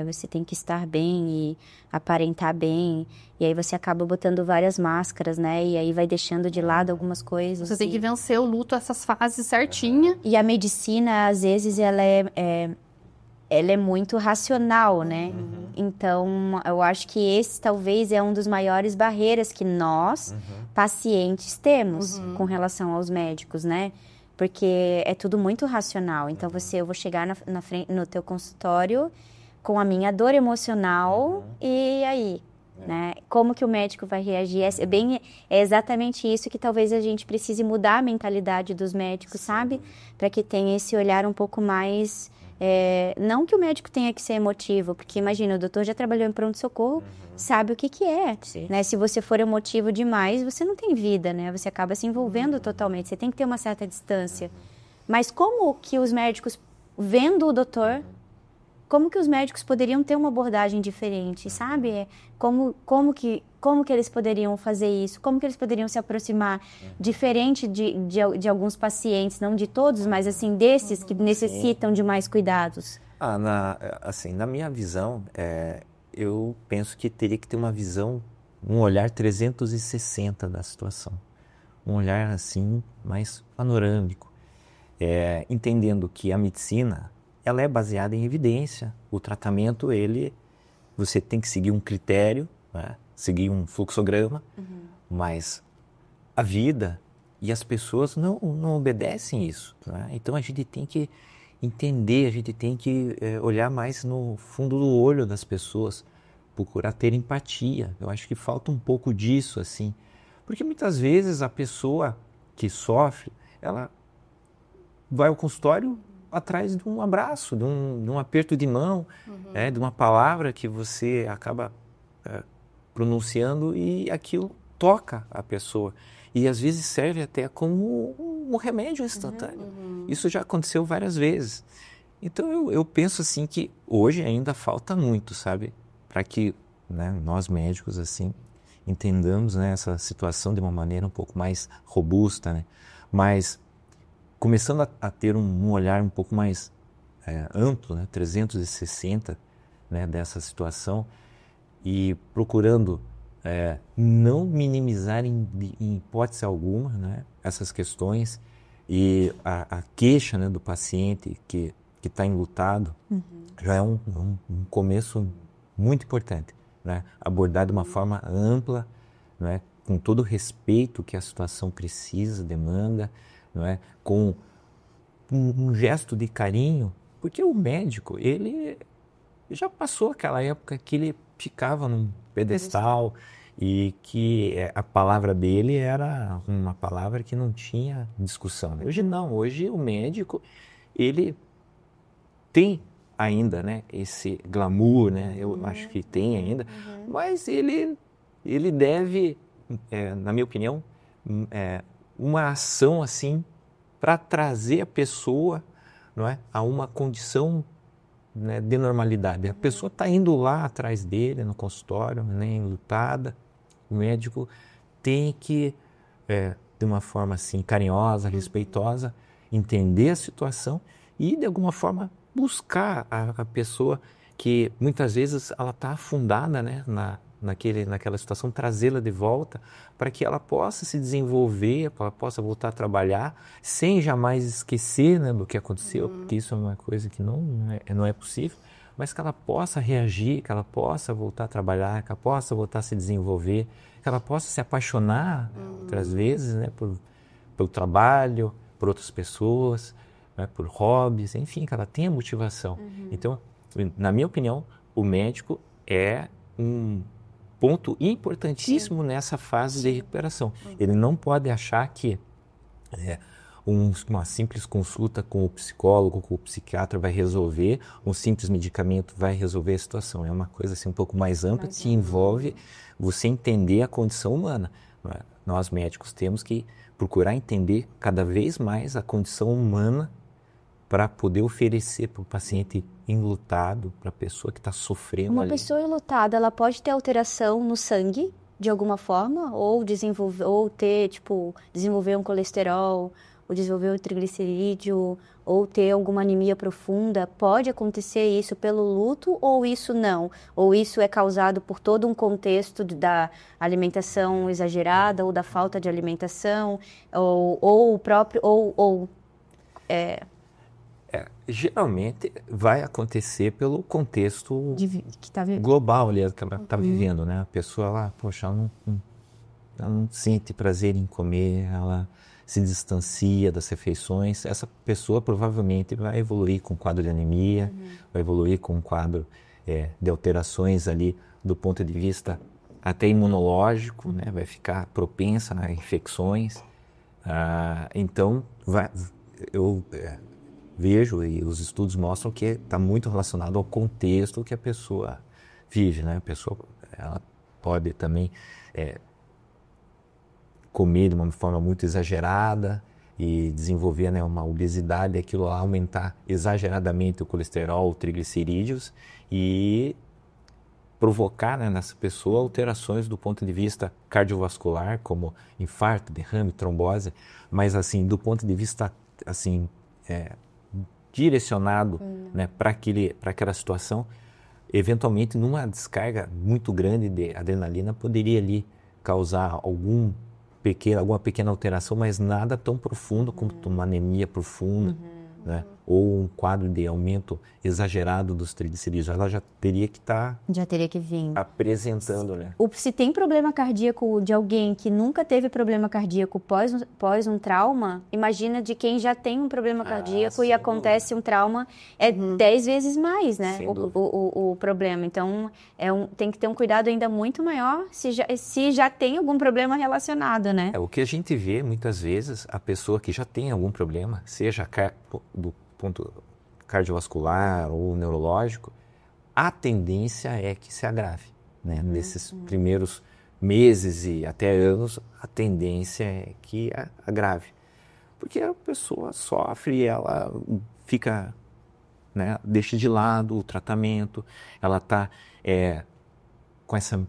Você tem que estar bem e aparentar bem. E aí você acaba botando várias máscaras, né? E aí vai deixando de lado algumas coisas. Você tem que vencer o luto, essas fases certinha. E a medicina, às vezes, ela é muito racional, né? Então, eu acho que esse talvez é um dos maiores barreiras que nós, pacientes, temos com relação aos médicos, né? Porque é tudo muito racional. Então, eu vou chegar na frente, no teu consultório com a minha dor emocional, e aí? Né? Como que o médico vai reagir? É exatamente isso que talvez a gente precise mudar a mentalidade dos médicos, sabe? Para que tenha esse olhar um pouco mais... não que o médico tenha que ser emotivo, porque imagina, o doutor já trabalhou em pronto-socorro, sabe o que que é, né? Se você for emotivo demais, você não tem vida, né? Você acaba se envolvendo totalmente, você tem que ter uma certa distância. Mas como que os médicos, vendo o doutor, como que os médicos poderiam ter uma abordagem diferente, sabe? Como que eles poderiam fazer isso? Como que eles poderiam se aproximar diferente de alguns pacientes, não de todos, mas assim, desses que necessitam de mais cuidados? Na minha visão, eu penso que teria que ter uma visão, um olhar 360 da situação. Um olhar assim, mais panorâmico. Entendendo que a medicina, ela é baseada em evidência. O tratamento, você tem que seguir um critério, né? Seguir um fluxograma, mas a vida e as pessoas não obedecem isso. Né? Então a gente tem que entender, a gente tem que olhar mais no fundo do olho das pessoas, procurar ter empatia. Eu acho que falta um pouco disso, assim. Porque muitas vezes a pessoa que sofre, ela vai ao consultório atrás de um abraço, de um aperto de mão, de uma palavra que você acaba pronunciando e aquilo toca a pessoa. E às vezes serve até como um remédio instantâneo. Isso já aconteceu várias vezes. Então eu penso assim que hoje ainda falta muito, sabe? Para que, né, nós médicos assim entendamos, né, essa situação de uma maneira um pouco mais robusta, né? Mas começando a ter um olhar um pouco mais amplo, né, 360, né, dessa situação e procurando não minimizar em hipótese alguma, né, essas questões e a queixa, né, do paciente que está enlutado já é um começo muito importante, né, abordar de uma forma ampla, né, com todo o respeito que a situação precisa, demanda, não é? Com um gesto de carinho, porque o médico, ele já passou aquela época que ele ficava num pedestal e que a palavra dele era uma palavra que não tinha discussão. Hoje não, hoje o médico, ele tem ainda, né, esse glamour, né, eu acho que tem ainda, mas ele deve, na minha opinião, uma ação assim para trazer a pessoa, não é, a uma condição, né, de normalidade. A pessoa está indo lá atrás dele no consultório, né, enlutada. O médico tem que, de uma forma assim carinhosa, respeitosa, entender a situação e de alguma forma buscar a pessoa que muitas vezes ela está afundada, né, naquela situação, trazê-la de volta para que ela possa se desenvolver, para ela possa voltar a trabalhar sem jamais esquecer, né, do que aconteceu, porque isso é uma coisa que não é possível, mas que ela possa reagir, que ela possa voltar a trabalhar, que ela possa voltar a se desenvolver, que ela possa se apaixonar outras vezes, né, pelo trabalho, por outras pessoas, né, por hobbies, enfim, que ela tenha motivação. Então, na minha opinião, o médico é um ponto importantíssimo nessa fase de recuperação. Ele não pode achar que uma simples consulta com o psicólogo, com o psiquiatra vai resolver, um simples medicamento vai resolver a situação. É uma coisa assim um pouco mais ampla que envolve você entender a condição humana. Nós médicos temos que procurar entender cada vez mais a condição humana para poder oferecer para o paciente enlutado, para a pessoa que está sofrendo. Uma pessoa enlutada, ela pode ter alteração no sangue, de alguma forma, ou desenvolver um colesterol, ou desenvolver um triglicerídeo, ou ter alguma anemia profunda. Pode acontecer isso pelo luto ou isso não? Ou isso é causado por todo um contexto da alimentação exagerada ou da falta de alimentação, ou o próprio... Geralmente vai acontecer pelo contexto que tá global ali que ela está vivendo, né? A pessoa lá, poxa, ela não sente prazer em comer, ela se distancia das refeições. Essa pessoa provavelmente vai evoluir com um quadro de anemia, vai evoluir com um quadro de alterações ali do ponto de vista até imunológico, né? Vai ficar propensa a infecções. Então, eu vejo e os estudos mostram que está muito relacionado ao contexto que a pessoa vive, né? A pessoa ela pode também comer de uma forma muito exagerada e desenvolver, né, uma obesidade, aquilo lá aumentar exageradamente o colesterol, triglicerídeos e provocar, né, nessa pessoa alterações do ponto de vista cardiovascular, como infarto, derrame, trombose, mas assim, do ponto de vista assim, direcionado, né, para aquela situação, eventualmente numa descarga muito grande de adrenalina poderia ali causar alguma pequena alteração, mas nada tão profundo como uma anemia profunda, né? Ou um quadro de aumento exagerado dos triglicerídeos. Ela já teria que estar vir apresentando, né? Se tem problema cardíaco de alguém que nunca teve problema cardíaco pós um trauma, imagina de quem já tem um problema cardíaco e acontece um trauma, 10 vezes mais, né? O problema. Então, tem que ter um cuidado ainda muito maior se já tem algum problema relacionado, né? O que a gente vê muitas vezes, a pessoa que já tem algum problema, seja do ponto cardiovascular ou neurológico, a tendência é que se agrave, né? Nesses primeiros meses e até anos, a tendência é que agrave. Porque a pessoa sofre, ela fica, né, deixa de lado o tratamento, ela está com essa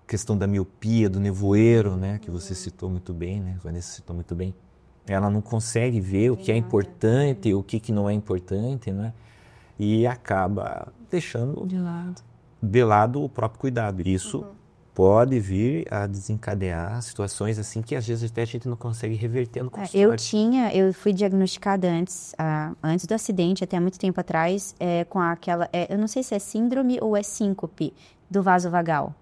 questão da miopia, do nevoeiro, né, que você citou muito bem, né, Vanessa citou muito bem. Ela não consegue ver o que é importante e o que não é importante, né? E acaba deixando de lado o próprio cuidado. Isso pode vir a desencadear situações assim que às vezes até a gente não consegue reverter no consultório. Eu fui diagnosticada antes do acidente, até muito tempo atrás, com aquela, eu não sei se é síndrome ou é síncope do vaso vagal.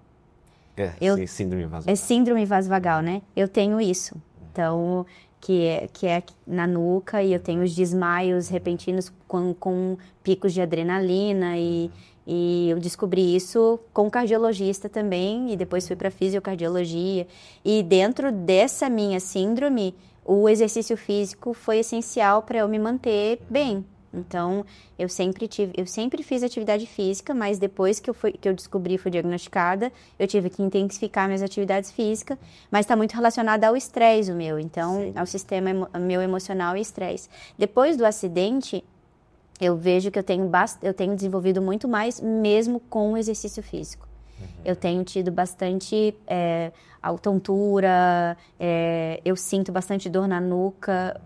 Síndrome vasovagal. É síndrome vasovagal, né? Eu tenho isso. Então, que é na nuca, e eu tenho os desmaios repentinos com picos de adrenalina e eu descobri isso com o cardiologista também, e depois fui para fisiocardiologia. E dentro dessa minha síndrome, o exercício físico foi essencial para eu me manter bem. Então, eu sempre fiz atividade física, mas depois que eu descobri, fui diagnosticada, eu tive que intensificar minhas atividades físicas, mas está muito relacionado ao estresse o meu, então, ao sistema meu emocional e estresse. Depois do acidente, eu vejo que eu tenho desenvolvido muito mais, mesmo com o exercício físico. Eu tenho tido bastante tontura, eu sinto bastante dor na nuca,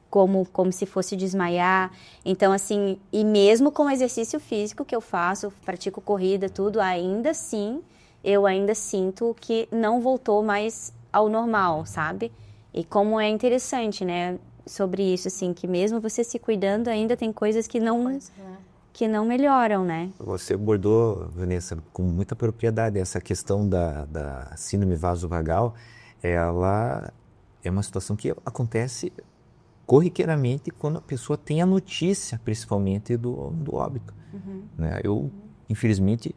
como se fosse desmaiar. Então, assim, e mesmo com o exercício físico que eu faço, pratico corrida, tudo, ainda assim, eu ainda sinto que não voltou mais ao normal, sabe? E como é interessante, né, sobre isso, assim, que mesmo você se cuidando, ainda tem coisas que não melhoram, né? Você abordou, Vanessa, com muita propriedade essa questão da síndrome vasovagal. Ela é uma situação que acontece corriqueiramente quando a pessoa tem a notícia, principalmente do óbito. Né? Eu, infelizmente,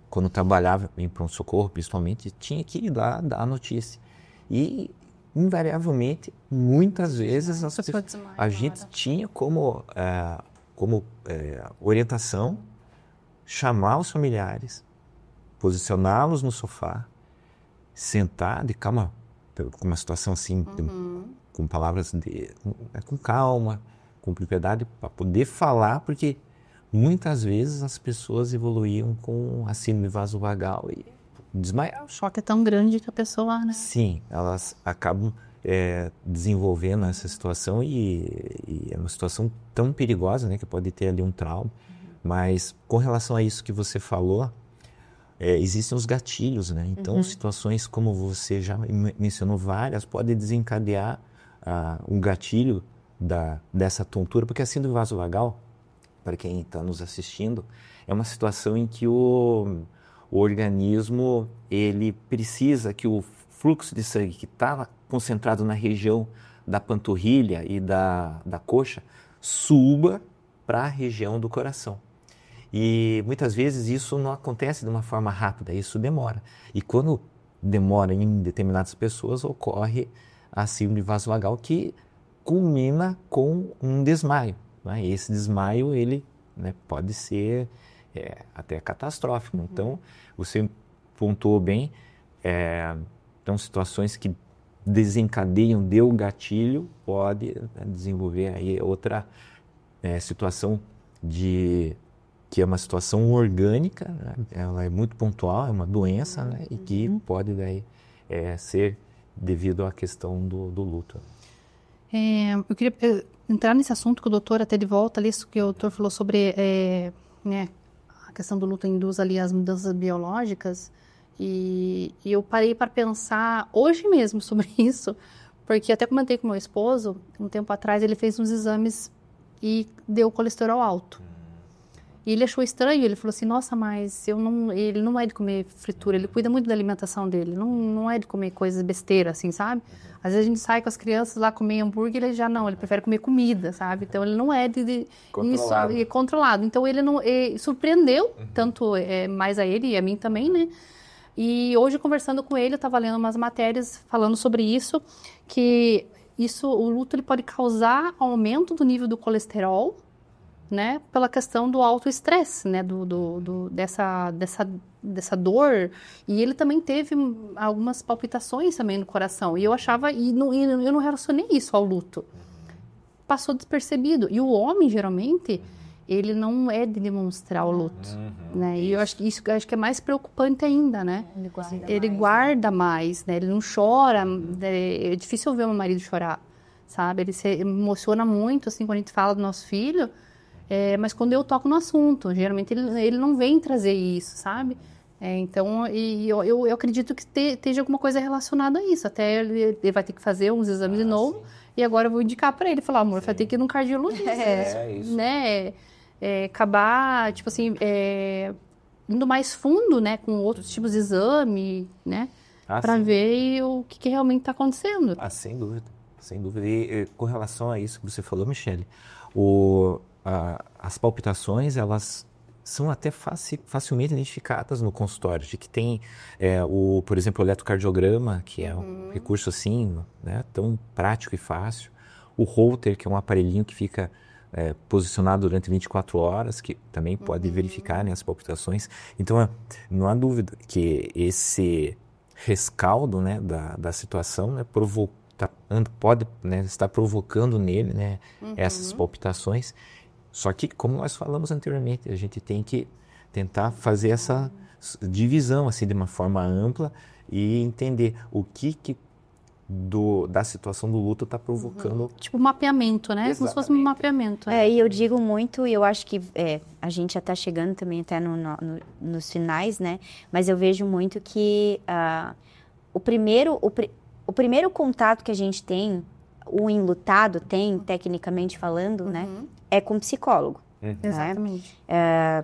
quando trabalhava em pronto-socorro, principalmente, tinha que ir lá dar a notícia. E, invariavelmente, muitas vezes, a gente tinha como orientação chamar os familiares, posicioná-los no sofá, sentar de calma, com uma situação assim, com palavras com calma, com propriedade, para poder falar, porque muitas vezes as pessoas evoluíam com a síndrome vasovagal e desmaiavam. O choque é tão grande que a pessoa, né? Sim, elas acabam desenvolvendo essa situação e é uma situação tão perigosa, né, que pode ter ali um trauma. Mas com relação a isso que você falou, existem os gatilhos, né? Então, situações como você já mencionou várias, podem desencadear um gatilho dessa tontura, porque a síndrome vasovagal, para quem está nos assistindo, é uma situação em que o organismo ele precisa que o fluxo de sangue que estava concentrado na região da panturrilha e da coxa suba para a região do coração. E muitas vezes isso não acontece de uma forma rápida, isso demora. E quando demora em determinadas pessoas, ocorre a síndrome vasovagal que culmina com um desmaio, né? E esse desmaio, ele, né, pode ser até catastrófico. Então, você pontuou bem, então situações que desencadeiam, deu gatilho, pode desenvolver aí outra situação que é uma situação orgânica, né? Ela é muito pontual, é uma doença, né? E que pode daí ser devido à questão do luto. Eu queria entrar nesse assunto que o doutor, até de volta ali, isso que o doutor falou sobre né, a questão do luto induz ali as mudanças biológicas, e eu parei para pensar hoje mesmo sobre isso, porque até comentei com meu esposo, um tempo atrás ele fez uns exames e deu colesterol alto. E ele achou estranho, ele falou assim, nossa, mas ele não é de comer fritura, ele cuida muito da alimentação dele, não é de comer coisas besteiras, assim, sabe? Às vezes a gente sai com as crianças lá comer hambúrguer, ele já não, ele prefere comer comida, sabe? Então ele não é de controlado. Isso, controlado. Então ele não surpreendeu, tanto mais a ele e a mim também, né? E hoje, conversando com ele, eu estava lendo umas matérias falando sobre isso, que o luto ele pode causar aumento do nível do colesterol, né, pela questão do alto estresse, né, dessa dor, e ele também teve algumas palpitações também no coração, e eu achava, eu não relacionei isso ao luto, passou despercebido, e o homem, geralmente, ele não é de demonstrar o luto, né, e eu acho que é mais preocupante ainda, né, ele guarda mais, né, ele não chora, é difícil ver meu marido chorar, sabe, ele se emociona muito, assim, quando a gente fala do nosso filho, mas quando eu toco no assunto, geralmente ele não vem trazer isso, sabe? Então, eu acredito que esteja alguma coisa relacionada a isso. Até ele vai ter que fazer uns exames de novo. E agora eu vou indicar para ele, falar, amor, vai ter que ir num cardiologista. Isso. Né? Acabar, tipo assim, indo mais fundo, né? Com outros tipos de exame, né? Para ver o que realmente está acontecendo. Sem dúvida, sem dúvida. E com relação a isso que você falou, Michele, as palpitações, elas são até facilmente identificadas no consultório, de que tem, por exemplo, o eletrocardiograma, que é um recurso assim, né, tão prático e fácil. O Holter, que é um aparelhinho que fica posicionado durante 24 horas, que também pode verificar, né, as palpitações. Então, não há dúvida que esse rescaldo, né, da situação, né, pode, né, estar provocando nele, né, essas palpitações. Só que, como nós falamos anteriormente, a gente tem que tentar fazer essa divisão assim, de uma forma ampla e entender o que da situação do luto está provocando. Tipo mapeamento, né? Exatamente. Como se fosse um mapeamento. E eu digo muito, e eu acho que a gente já está chegando também até nos finais, né? Mas eu vejo muito que o primeiro contato que a gente tem, o enlutado tem, tecnicamente falando, né? É com psicólogo. Exatamente.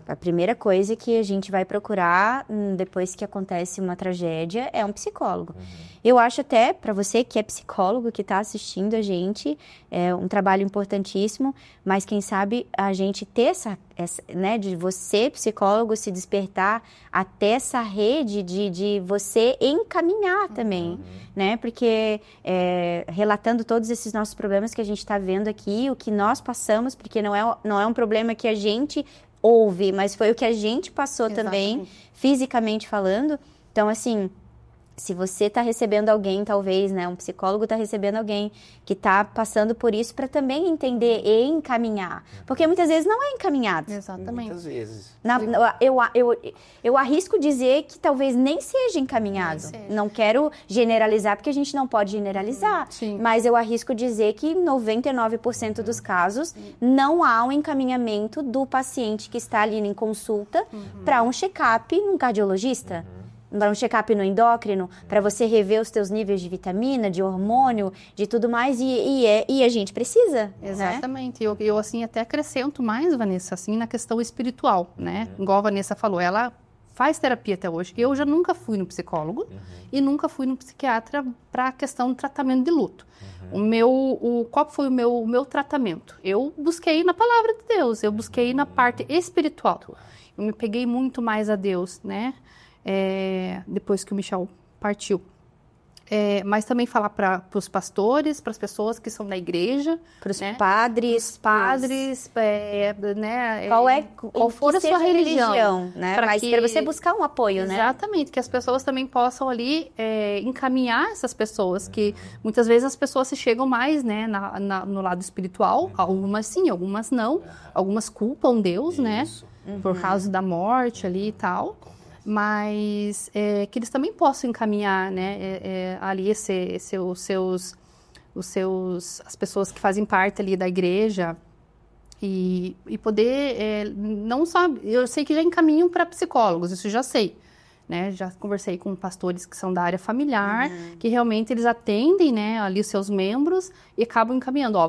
A primeira coisa que a gente vai procurar depois que acontece uma tragédia é um psicólogo. Eu acho até, para você que é psicólogo, que está assistindo a gente, é um trabalho importantíssimo, mas quem sabe a gente ter essa né, de você, psicólogo, se despertar até essa rede de você encaminhar também, né? Porque relatando todos esses nossos problemas que a gente está vendo aqui, o que nós passamos, porque não é um problema que a gente ouve, mas foi o que a gente passou também, fisicamente falando. Então, assim, se você está recebendo alguém, talvez, né, um psicólogo está recebendo alguém que está passando por isso para também entender e encaminhar. Porque muitas vezes não é encaminhado. Exatamente. Muitas vezes. Eu arrisco dizer que talvez nem seja encaminhado. Não quero generalizar, porque a gente não pode generalizar. Mas eu arrisco dizer que 99% dos casos não há um encaminhamento do paciente que está ali em consulta para um check-up num cardiologista. Para um check-up no endócrino, para você rever os teus níveis de vitamina, de hormônio, de tudo mais, e a gente precisa. Exatamente. Né? Eu assim, até acrescento mais, Vanessa, assim, na questão espiritual, né? Igual a Vanessa falou, ela faz terapia até hoje. Eu já nunca fui no psicólogo e nunca fui no psiquiatra para a questão do tratamento de luto. Qual foi o meu tratamento? Eu busquei na palavra de Deus, eu busquei na parte espiritual. Eu me peguei muito mais a Deus, né? Depois que o Michel partiu. Mas também falar para os pastores, para as pessoas que são da igreja, para os né? padres, né? Qual for a sua religião, né? Para você buscar um apoio, né? Exatamente, que as pessoas também possam ali encaminhar essas pessoas, que muitas vezes as pessoas se chegam mais, né, no lado espiritual, algumas sim, algumas não, algumas culpam Deus, né, por causa da morte ali e tal. Mas que eles também possam encaminhar, né, ali as pessoas que fazem parte ali da igreja e poder, não só, eu sei que já encaminham para psicólogos, isso eu já sei, né, já conversei com pastores que são da área familiar, que realmente eles atendem, né, ali os seus membros e acabam encaminhando,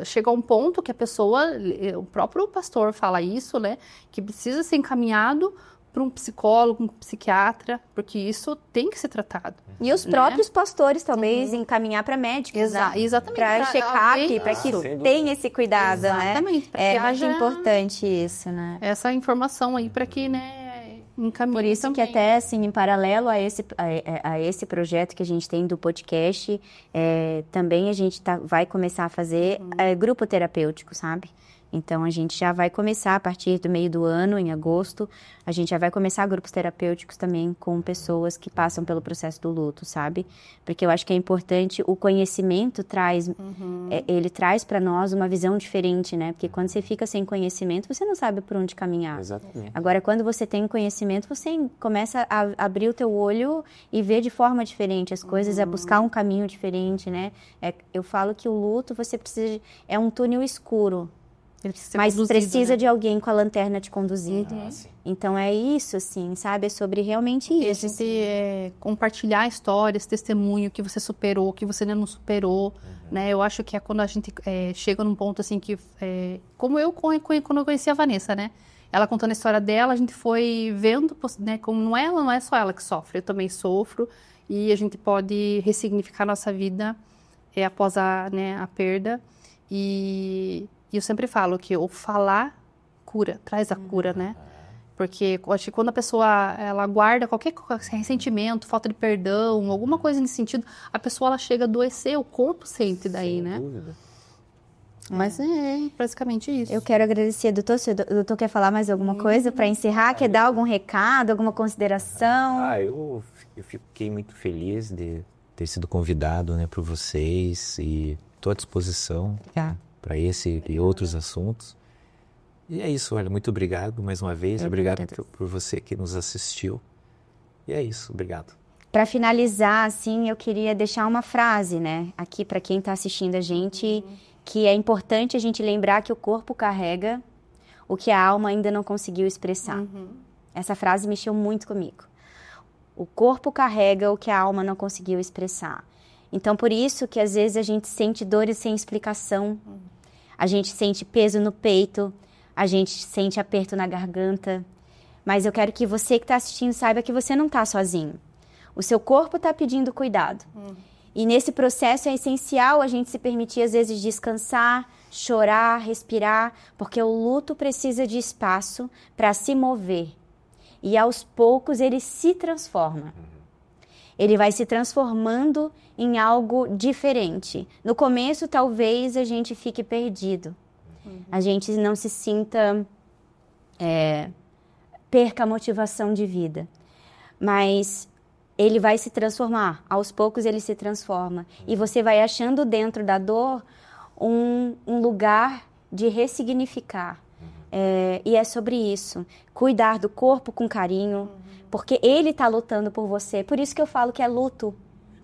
chega a um ponto que a pessoa, o próprio pastor fala isso, né, que precisa ser encaminhado para um psicólogo, um psiquiatra, porque isso tem que ser tratado. E os próprios pastores talvez encaminhar para médicos, exatamente, para check-up, para que tenha esse cuidado, exatamente, né? É muito importante isso, né? Essa informação aí para que, né, encaminhe. Por isso também. que até, assim, em paralelo a esse projeto que a gente tem do podcast, também a gente vai começar a fazer grupo terapêutico, sabe? Então, a gente já vai começar, a partir do meio do ano, em agosto, a gente já vai começar grupos terapêuticos também com pessoas que passam pelo processo do luto, sabe? Porque eu acho que é importante, o conhecimento traz, ele traz para nós uma visão diferente, né? Porque quando você fica sem conhecimento, você não sabe por onde caminhar. Exatamente. Agora, quando você tem conhecimento, você começa a abrir o teu olho e ver de forma diferente as coisas, a buscar um caminho diferente, né? Eu falo que o luto, você precisa, é um túnel escuro, mas precisa, né, de alguém com a lanterna te conduzir. Então é isso, assim, sabe? É sobre realmente isso. A gente compartilhar histórias, testemunho que você superou, que você ainda não superou, né? Eu acho que é quando a gente chega num ponto assim que... como quando eu conheci a Vanessa, né? Ela contando a história dela, a gente foi vendo, né? Como não é só ela que sofre, eu também sofro. E a gente pode ressignificar a nossa vida após a perda. E eu sempre falo que o falar cura, traz a cura, né? Porque acho que quando a pessoa ela guarda qualquer ressentimento, falta de perdão, alguma coisa nesse sentido, a pessoa ela chega a adoecer, o corpo sente daí, Sem né? dúvida. Mas é basicamente isso. Eu quero agradecer, doutor. Se o doutor quer falar mais alguma coisa para encerrar? Quer dar algum recado, alguma consideração? Eu fiquei muito feliz de ter sido convidado, né, por vocês e estou à disposição para esse e outros assuntos. E é isso, olha, muito obrigado mais uma vez. Obrigado por você que nos assistiu. E é isso, obrigado. Para finalizar, assim, eu queria deixar uma frase, né, aqui para quem está assistindo a gente, que é importante a gente lembrar que o corpo carrega o que a alma ainda não conseguiu expressar. Essa frase mexeu muito comigo. O corpo carrega o que a alma não conseguiu expressar. Então, por isso que às vezes a gente sente dores sem explicação, a gente sente peso no peito, a gente sente aperto na garganta. Mas eu quero que você que está assistindo saiba que você não está sozinho. O seu corpo está pedindo cuidado. E nesse processo é essencial a gente se permitir, às vezes, descansar, chorar, respirar, porque o luto precisa de espaço para se mover. E aos poucos ele se transforma. Ele vai se transformando em algo diferente. No começo, talvez, a gente fique perdido. A gente não se sinta... perca a motivação de vida. Mas ele vai se transformar. Aos poucos, ele se transforma. E você vai achando dentro da dor um lugar de ressignificar. E é sobre isso. Cuidar do corpo com carinho, porque ele está lutando por você. Por isso que eu falo que é luto.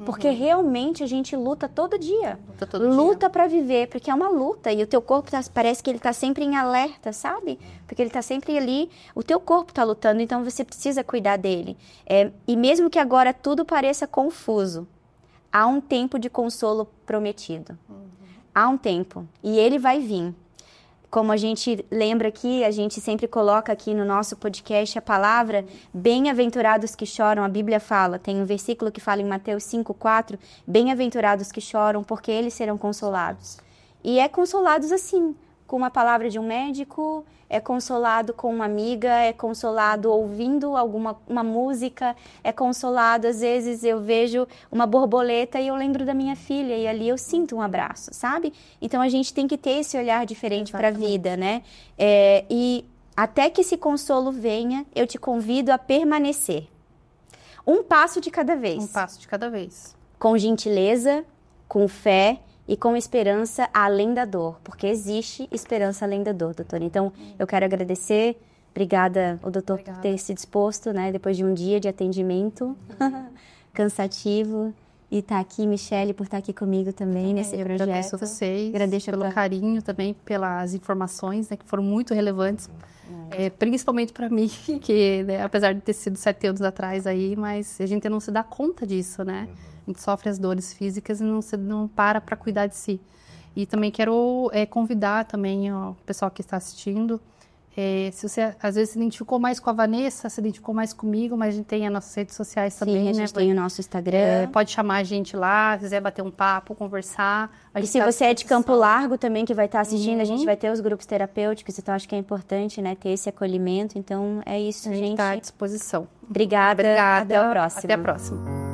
Porque realmente a gente luta todo dia. Luta para viver, porque é uma luta. E o teu corpo parece que ele está sempre em alerta, sabe? Porque ele está sempre ali. O teu corpo está lutando, então você precisa cuidar dele. E mesmo que agora tudo pareça confuso, há um tempo de consolo prometido. Há um tempo. E ele vai vir. Como a gente lembra aqui, a gente sempre coloca aqui no nosso podcast a palavra bem-aventurados que choram. A Bíblia fala, tem um versículo que fala em Mateus 5:4, bem-aventurados que choram, porque eles serão consolados. E é consolados assim, com uma palavra de um médico, é consolado com uma amiga, é consolado ouvindo uma música, é consolado, às vezes eu vejo uma borboleta e eu lembro da minha filha e ali eu sinto um abraço, sabe? Então a gente tem que ter esse olhar diferente para a vida, né? E até que esse consolo venha, eu te convido a permanecer. Um passo de cada vez. Um passo de cada vez. Com gentileza, com fé e com esperança além da dor, porque existe esperança além da dor, doutora. Então, eu quero agradecer, obrigada ao doutor por ter se disposto, né, depois de um dia de atendimento cansativo, e estar aqui, Michele, por estar aqui comigo também nesse projeto. Agradeço a vocês, agradeço pelo carinho também, pelas informações, né, que foram muito relevantes, principalmente para mim, que, né, apesar de ter sido 7 anos atrás aí, mas a gente não se dá conta disso, né? A gente sofre as dores físicas e não para cuidar de si. E também quero convidar também o pessoal que está assistindo, se você às vezes se identificou mais com a Vanessa, se identificou mais comigo, mas a gente tem as nossas redes sociais também, Sim, a gente tem o nosso Instagram. Pode chamar a gente lá, se quiser bater um papo, conversar. E se você é de Campo Largo também, que vai estar assistindo, a gente vai ter os grupos terapêuticos, então acho que é importante, né, ter esse acolhimento. Então é isso, a gente. gente. Está à disposição. Obrigada. Obrigada. Até a próxima. Até a próxima.